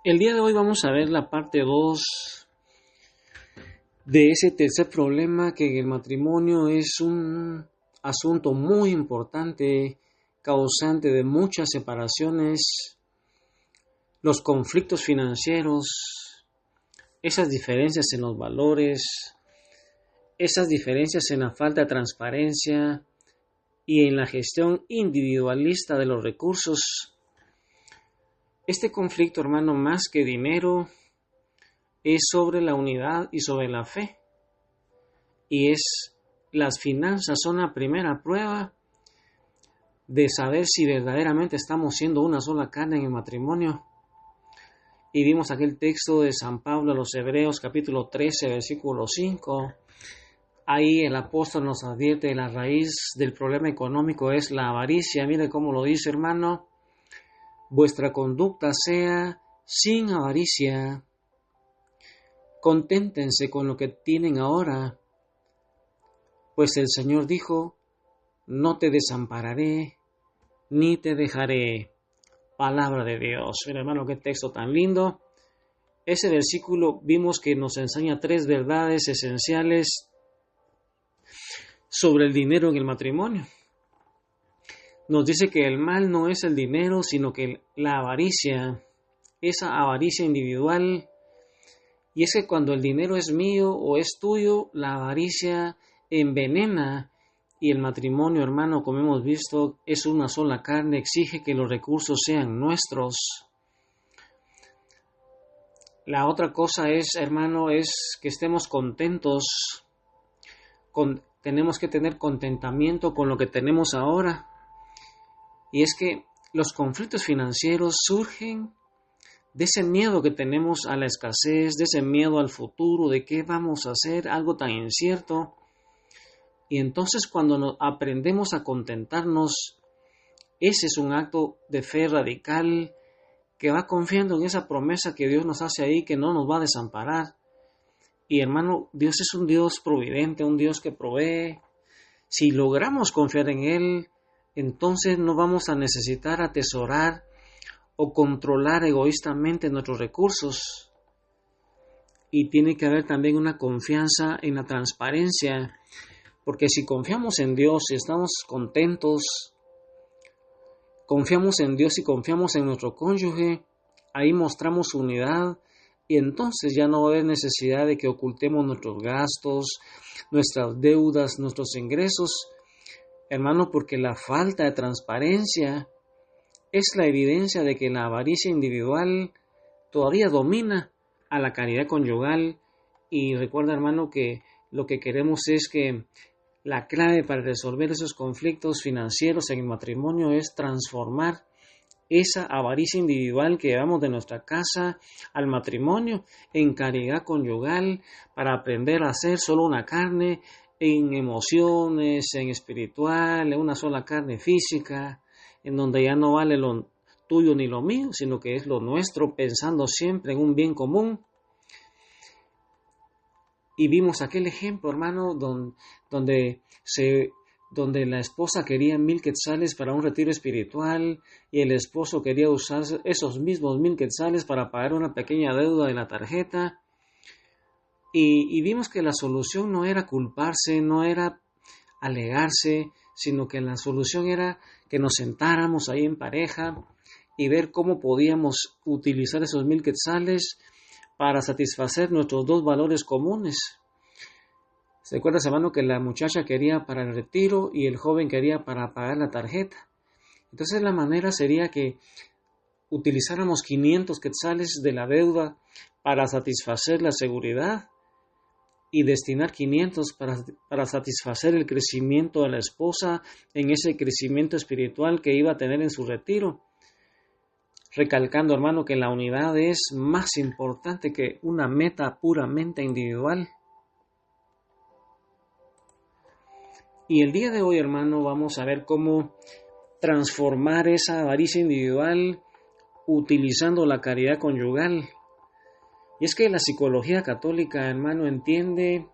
El día de hoy vamos a ver la parte 2 de ese tercer problema que en el matrimonio es un asunto muy importante, causante de muchas separaciones, los conflictos financieros, esas diferencias en los valores, esas diferencias en la falta de transparencia y en la gestión individualista de los recursos. Este conflicto, hermano, más que dinero, es sobre la unidad y sobre la fe. Y las finanzas son la primera prueba de saber si verdaderamente estamos siendo una sola carne en el matrimonio. Y vimos aquel texto de San Pablo a los Hebreos, capítulo 13, versículo 5. Ahí el apóstol nos advierte que la raíz del problema económico es la avaricia. Mire cómo lo dice, hermano. Vuestra conducta sea sin avaricia. Conténtense con lo que tienen ahora, pues el Señor dijo, no te desampararé, ni te dejaré. Palabra de Dios. Mira, hermano, qué texto tan lindo. Ese versículo vimos que nos enseña tres verdades esenciales sobre el dinero en el matrimonio. Nos dice que el mal no es el dinero, sino que la avaricia, esa avaricia individual. Y es que cuando el dinero es mío o es tuyo, la avaricia envenena. Y el matrimonio, hermano, como hemos visto, es una sola carne, exige que los recursos sean nuestros. La otra cosa es, hermano, es que estemos contentos. Tenemos que tener contentamiento con lo que tenemos ahora. Y es que los conflictos financieros surgen de ese miedo que tenemos a la escasez, de ese miedo al futuro, de qué vamos a hacer, algo tan incierto. Y entonces cuando aprendemos a contentarnos, ese es un acto de fe radical que va confiando en esa promesa que Dios nos hace ahí, que no nos va a desamparar. Y hermano, Dios es un Dios providente, un Dios que provee. Si logramos confiar en Él, entonces no vamos a necesitar atesorar o controlar egoístamente nuestros recursos. Y tiene que haber también una confianza en la transparencia, porque si confiamos en Dios y estamos contentos, confiamos en Dios y confiamos en nuestro cónyuge, ahí mostramos unidad y entonces ya no va a haber necesidad de que ocultemos nuestros gastos, nuestras deudas, nuestros ingresos, hermano, porque la falta de transparencia es la evidencia de que la avaricia individual todavía domina a la caridad conyugal. Y recuerda, hermano, que lo que queremos es que la clave para resolver esos conflictos financieros en el matrimonio es transformar esa avaricia individual que llevamos de nuestra casa al matrimonio en caridad conyugal para aprender a ser solo una carne en emociones, en espiritual, en una sola carne física, en donde ya no vale lo tuyo ni lo mío, sino que es lo nuestro, pensando siempre en un bien común. Y vimos aquel ejemplo, hermano, donde la esposa quería 1,000 quetzales para un retiro espiritual y el esposo quería usar esos mismos 1,000 quetzales para pagar una pequeña deuda de la tarjeta. Y vimos que la solución no era culparse, no era alegarse, sino que la solución era que nos sentáramos ahí en pareja y ver cómo podíamos utilizar esos 1,000 quetzales para satisfacer nuestros dos valores comunes. ¿Se acuerda, hermano, que la muchacha quería para el retiro y el joven quería para pagar la tarjeta? Entonces la manera sería que utilizáramos 500 quetzales de la deuda para satisfacer la seguridad y destinar 500 para satisfacer el crecimiento de la esposa en ese crecimiento espiritual que iba a tener en su retiro. Recalcando, hermano, que la unidad es más importante que una meta puramente individual. Y el día de hoy, hermano, vamos a ver cómo transformar esa avaricia individual utilizando la caridad conyugal. Y es que la psicología católica, hermano, entiende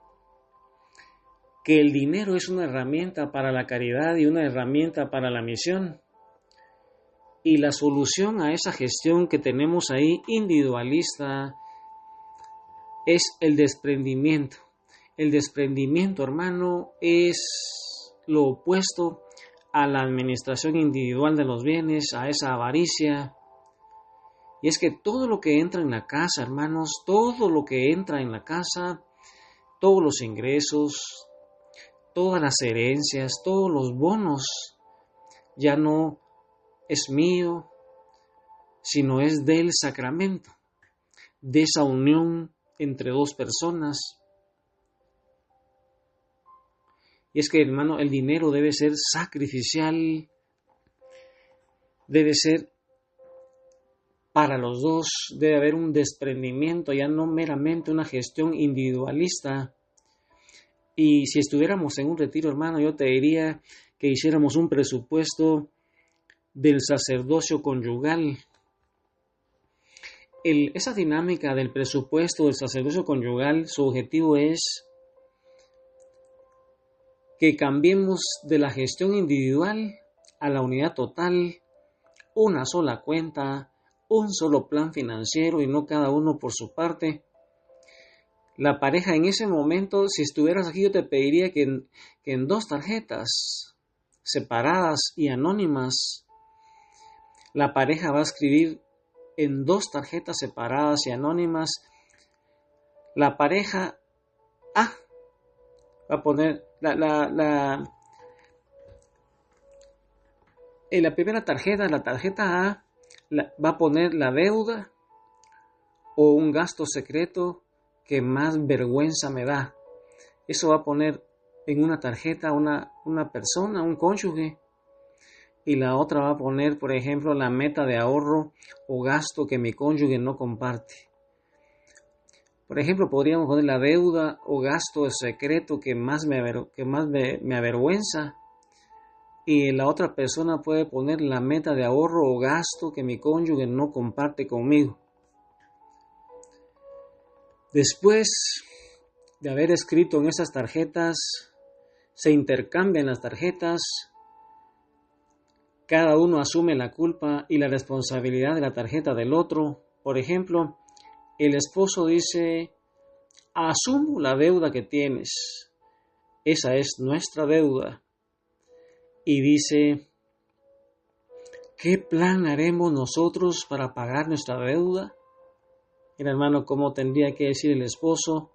que el dinero es una herramienta para la caridad y una herramienta para la misión. Y la solución a esa gestión que tenemos ahí individualista es el desprendimiento. El desprendimiento, hermano, es lo opuesto a la administración individual de los bienes, a esa avaricia. Y es que todo lo que entra en la casa, hermanos, todo lo que entra en la casa, todos los ingresos, todas las herencias, todos los bonos, ya no es mío, sino es del sacramento, de esa unión entre dos personas. Y es que, hermano, el dinero debe ser sacrificial, debe ser para los dos, debe haber un desprendimiento, ya no meramente una gestión individualista. Y si estuviéramos en un retiro, hermano, yo te diría que hiciéramos un presupuesto del sacerdocio conyugal. Esa dinámica del presupuesto del sacerdocio conyugal, su objetivo es que cambiemos de la gestión individual a la unidad total, una sola cuenta, un solo plan financiero y no cada uno por su parte. La pareja en ese momento, si estuvieras aquí, yo te pediría que en 2 tarjetas separadas y anónimas, la pareja va a escribir en 2 tarjetas separadas y anónimas, la pareja A va a poner en la primera tarjeta, la tarjeta A, va a poner la deuda o un gasto secreto que más vergüenza me da. Eso va a poner en una tarjeta una persona, un cónyuge. Y la otra va a poner, por ejemplo, la meta de ahorro o gasto que mi cónyuge no comparte. Por ejemplo, podríamos poner la deuda o gasto secreto que más me avergüenza. Y la otra persona puede poner la meta de ahorro o gasto que mi cónyuge no comparte conmigo. Después de haber escrito en esas tarjetas, se intercambian las tarjetas, cada uno asume la culpa y la responsabilidad de la tarjeta del otro. Por ejemplo, el esposo dice: asumo la deuda que tienes, esa es nuestra deuda. Y dice: ¿qué plan haremos nosotros para pagar nuestra deuda? El hermano, ¿cómo tendría que decir el esposo?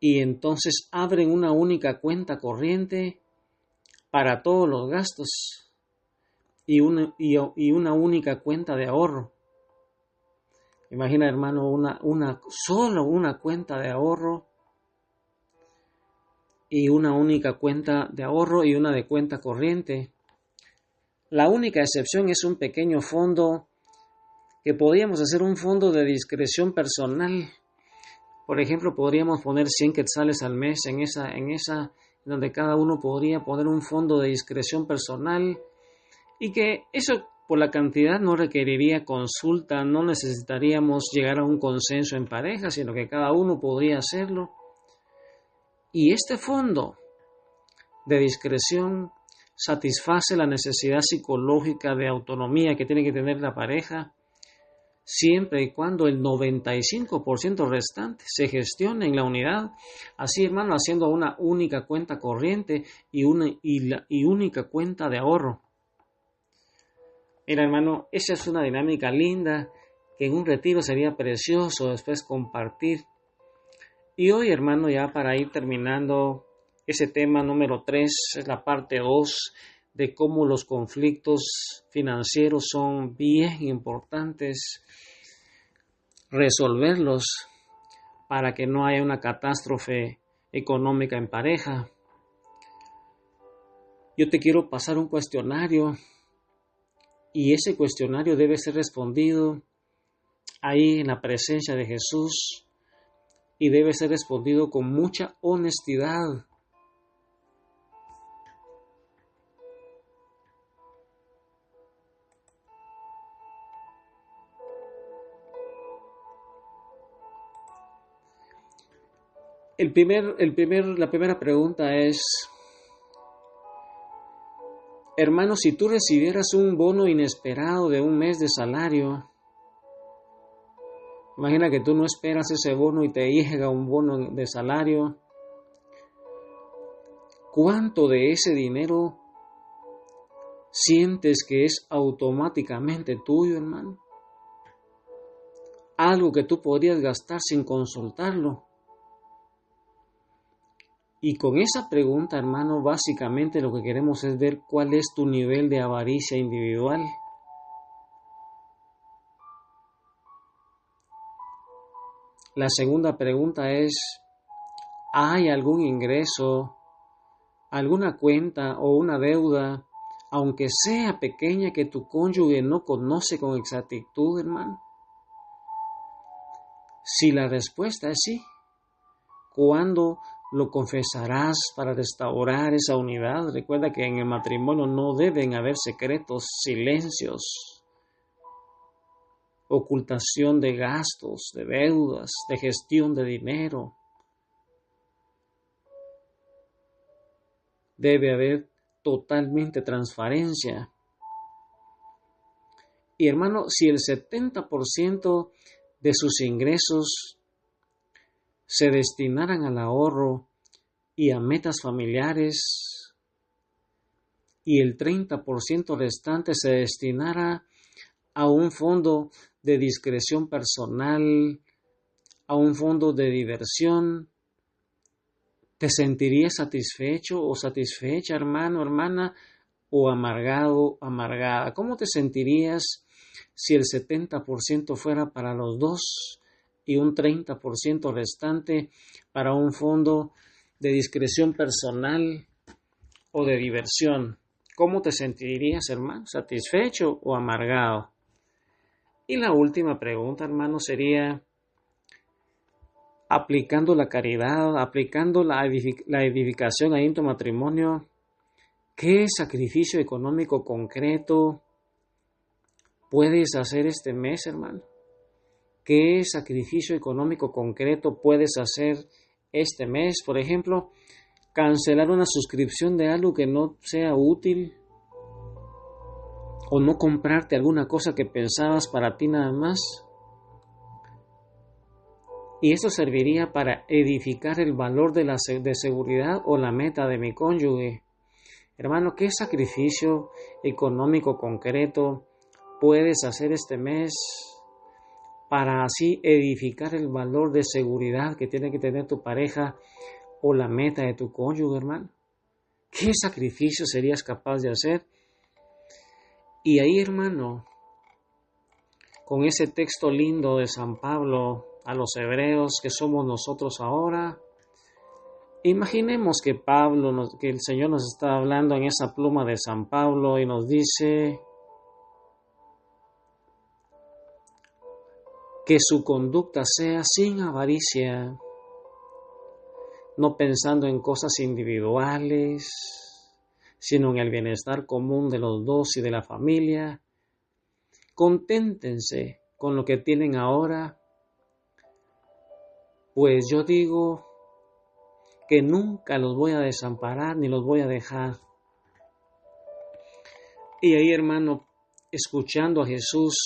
Y entonces abren una única cuenta corriente para todos los gastos y una única cuenta de ahorro. Imagina, hermano, solo una cuenta de ahorro y una única cuenta de ahorro y una de cuenta corriente. La única excepción es un pequeño fondo que podríamos hacer un fondo de discreción personal. Por ejemplo, podríamos poner 100 quetzales al mes en esa donde cada uno podría poner un fondo de discreción personal y que eso por la cantidad no requeriría consulta, no necesitaríamos llegar a un consenso en pareja, sino que cada uno podría hacerlo. Y este fondo de discreción satisface la necesidad psicológica de autonomía que tiene que tener la pareja, siempre y cuando el 95% restante se gestione en la unidad, así, hermano, haciendo una única cuenta corriente y única cuenta de ahorro. Mira, hermano, esa es una dinámica linda que en un retiro sería precioso después compartir. Y hoy, hermano, ya para ir terminando ese tema número 3, es la parte 2 de cómo los conflictos financieros son bien importantes resolverlos para que no haya una catástrofe económica en pareja. Yo te quiero pasar un cuestionario y ese cuestionario debe ser respondido ahí en la presencia de Jesús y debe ser respondido con mucha honestidad. La primera pregunta es: Hermano, si tú recibieras un bono inesperado de un mes de salario, imagina que tú no esperas ese bono y te llega un bono de salario, ¿cuánto de ese dinero sientes que es automáticamente tuyo, hermano? Algo que tú podrías gastar sin consultarlo. Y con esa pregunta, hermano, básicamente lo que queremos es ver cuál es tu nivel de avaricia individual. La segunda pregunta es, ¿hay algún ingreso, alguna cuenta o una deuda, aunque sea pequeña, que tu cónyuge no conoce con exactitud, hermano? Si la respuesta es sí, ¿cuándo lo confesarás para restaurar esa unidad? Recuerda que en el matrimonio no deben haber secretos, silencios, ocultación de gastos, de deudas, de gestión de dinero. Debe haber totalmente transparencia. Y hermano, si el 70% de sus ingresos se destinaran al ahorro y a metas familiares, y el 30% restante se destinara a un fondo de discreción personal, a un fondo de diversión, ¿te sentirías satisfecho o satisfecha, hermano, hermana, o amargado, amargada? ¿Cómo te sentirías si el 70% fuera para los dos y un 30% restante para un fondo de discreción personal o de diversión? ¿Cómo te sentirías, hermano? ¿Satisfecho o amargado? Y la última pregunta, hermano, sería, aplicando la caridad, aplicando la edificación ahí en tu matrimonio, ¿qué sacrificio económico concreto puedes hacer este mes, hermano? ¿Qué sacrificio económico concreto puedes hacer este mes? Por ejemplo, cancelar una suscripción de algo que no sea útil, o no comprarte alguna cosa que pensabas para ti nada más. Y eso serviría para edificar el valor de seguridad o la meta de mi cónyuge. Hermano, ¿qué sacrificio económico concreto puedes hacer este mes para así edificar el valor de seguridad que tiene que tener tu pareja o la meta de tu cónyuge, hermano? ¿Qué sacrificio serías capaz de hacer? Y ahí, hermano, con ese texto lindo de San Pablo a los hebreos que somos nosotros ahora, imaginemos que que el Señor nos está hablando en esa pluma de San Pablo y nos dice que su conducta sea sin avaricia, no pensando en cosas individuales, sino en el bienestar común de los dos y de la familia. Conténtense con lo que tienen ahora, pues yo digo que nunca los voy a desamparar ni los voy a dejar. Y ahí, hermano, escuchando a Jesús,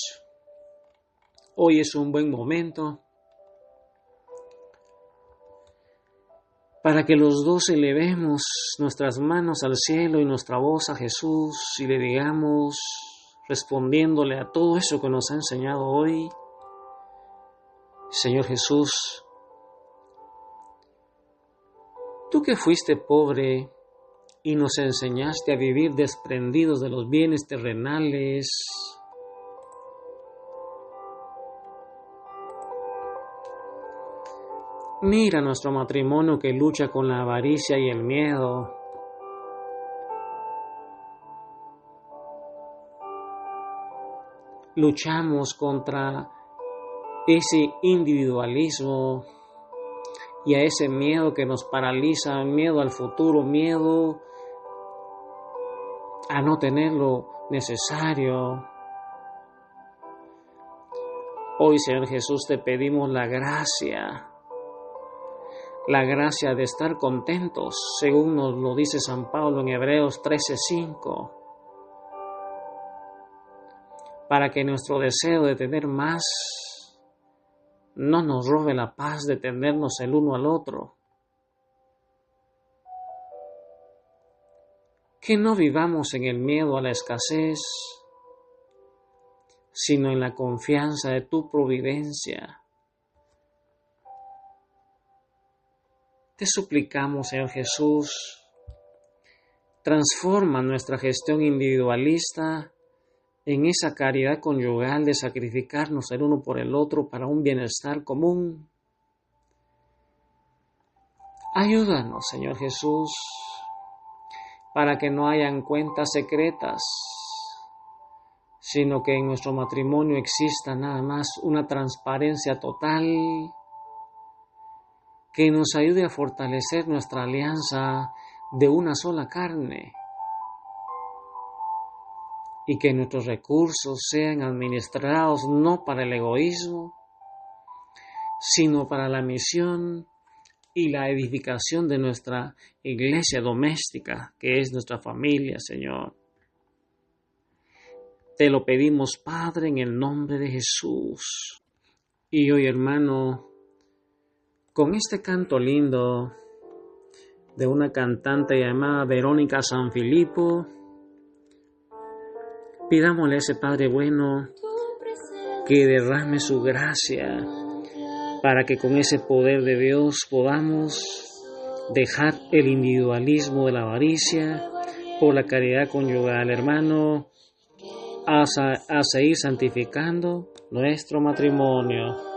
hoy es un buen momento para que los dos elevemos nuestras manos al cielo y nuestra voz a Jesús y le digamos, respondiéndole a todo eso que nos ha enseñado hoy: Señor Jesús, tú que fuiste pobre y nos enseñaste a vivir desprendidos de los bienes terrenales, mira nuestro matrimonio que lucha con la avaricia y el miedo. Luchamos contra ese individualismo y a ese miedo que nos paraliza, miedo al futuro, miedo a no tener lo necesario. Hoy, Señor Jesús, te pedimos la gracia de estar contentos, según nos lo dice San Pablo en Hebreos 13:5. para que nuestro deseo de tener más no nos robe la paz de tenernos el uno al otro. Que no vivamos en el miedo a la escasez, sino en la confianza de tu providencia. Te suplicamos, Señor Jesús, transforma nuestra gestión individualista en esa caridad conyugal de sacrificarnos el uno por el otro para un bienestar común. Ayúdanos, Señor Jesús, para que no hayan cuentas secretas, sino que en nuestro matrimonio exista nada más una transparencia total que nos ayude a fortalecer nuestra alianza de una sola carne y que nuestros recursos sean administrados no para el egoísmo, sino para la misión y la edificación de nuestra iglesia doméstica, que es nuestra familia, Señor. Te lo pedimos, Padre, en el nombre de Jesús. Y hoy, hermano, con este canto lindo de una cantante llamada Verónica Sanfilippo, pidámosle a ese Padre bueno que derrame su gracia para que con ese poder de Dios podamos dejar el individualismo de la avaricia por la caridad conyugal, hermano, a seguir santificando nuestro matrimonio.